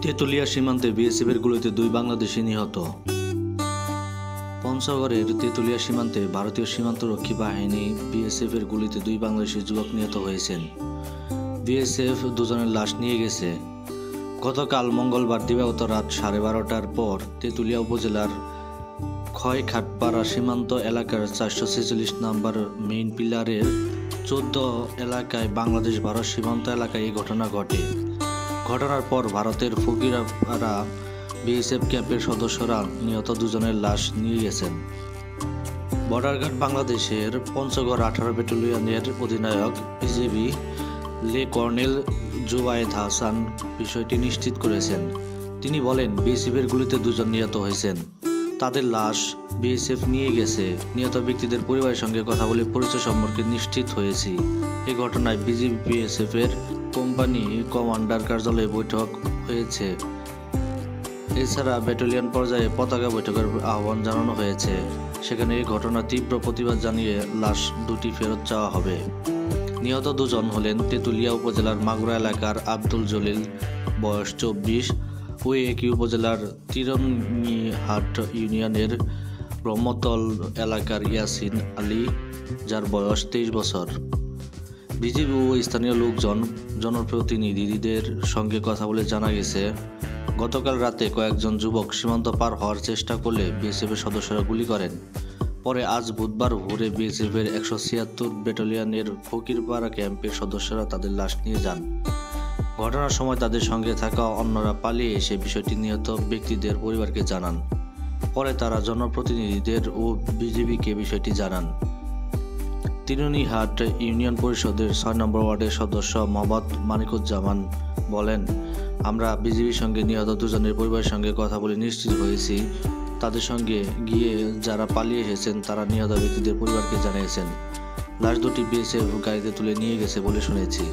তেঁতুলিয়া সীমান্তে বিএসএফের গুলিতে 2 বাংলাদেশি নিহত। পঞ্চগড়ের তেঁতুলিয়া সীমান্তে ভারতীয় সীমান্তরক্ষী বাহিনী বিএসএফের গুলিতে 2 বাংলাদেশি যুবক নিহত হয়েছেন। বিএসএফ দুজনের লাশ নিয়ে গেছে। গতকাল মঙ্গলবার দিবাগত রাত 12:30টার পর তেঁতুলিয়া উপজেলার খয়খাটপাড়া সীমান্ত এলাকার 446 নম্বর মেইন পিলারের 14 এলাকায় বাংলাদেশ ভারত সীমান্ত এলাকায় এই ঘটনা ঘটে। ঘটনার পর ভারতের ফকিরাপাড়া বিএসএফ ক্যাম্পের সদস্যরা নিহত দুজনের লাশ নিয়ে গেছেন। বর্ডার গার্ড বাংলাদেশের পঞ্চগড় 18 ব্যাটালিয়নের অধিনায়ক বিজিবি লে কর্নেল জুবায়েদ হাসান বিষয়টি নিশ্চিত করেছেন। তিনি বলেন, বিএসএফের গুলিতে 2 জন নিহত হয়েছেন। তাদের লাশ বিএসএফ নিয়ে গেছে। নিহত ব্যক্তিদের পরিবারের সঙ্গে কথা বলে পরিচয় সম্পর্কে নিশ্চিত হয়েছি। এই ঘটনায় বিজিবি বিএসএফের কোম্পানি কমান্ডার কার্যালয়ে বৈঠক হয়েছে। এছাড়া ব্যাটালিয়ন পর্যায়ে পতাকা বৈঠকের আহ্বান জানানো হয়েছে। সেখানে এই ঘটনার তীব্র প্রতিবাদ জানিয়ে লাশ 2টি ফেরত চাওয়া হবে। নিহত 2 জন হলেন তেঁতুলিয়া উপজেলার মাগুরা এলাকার আব্দুল জলিল, বয়স 24, ও একই উপজেলার তিরণীহাট ইউনিয়নের ব্রহ্মতল এলাকার ইয়াসিন আলী, যার বয়স 23 বছর। বিজিবি ও স্থানীয় লোকজন জনপ্রতিনিধিদের সঙ্গে কথা বলে জানা গেছে, গতকাল রাতে কয়েকজন যুবক সীমান্ত পার হওয়ার চেষ্টা করলে বিএসএফের সদস্যরা গুলি করেন। পরে আজ বুধবার ভোরে বিএসএফের 176 ব্যাটালিয়নের ফকিরপাড়া ক্যাম্পের সদস্যরা তাদের লাশ নিয়ে যান। ঘটনার সময় তাদের সঙ্গে থাকা অন্যরা পালিয়ে এসে বিষয়টি নিহত ব্যক্তিদের পরিবারকে জানান। পরে তারা জনপ্রতিনিধিদের ও বিজিবিকে বিষয়টি জানান। তিরণীহাট ইউনিয়ন পরিষদের 6 নম্বর ওয়ার্ডের সদস্য মোহাম্মদ মানিকুজ্জামান বলেন, আমরা বিজিবির সঙ্গে নিহত 2 জনের পরিবারের সঙ্গে কথা বলে নিশ্চিত হয়েছি। তাদের সঙ্গে গিয়ে যারা পালিয়ে এসেছেন তারা নিহত ব্যক্তিদের পরিবারকে জানিয়েছেন। লাশ 2টি বিএসএফ গাড়িতে তুলে নিয়ে গেছে বলে শুনেছি।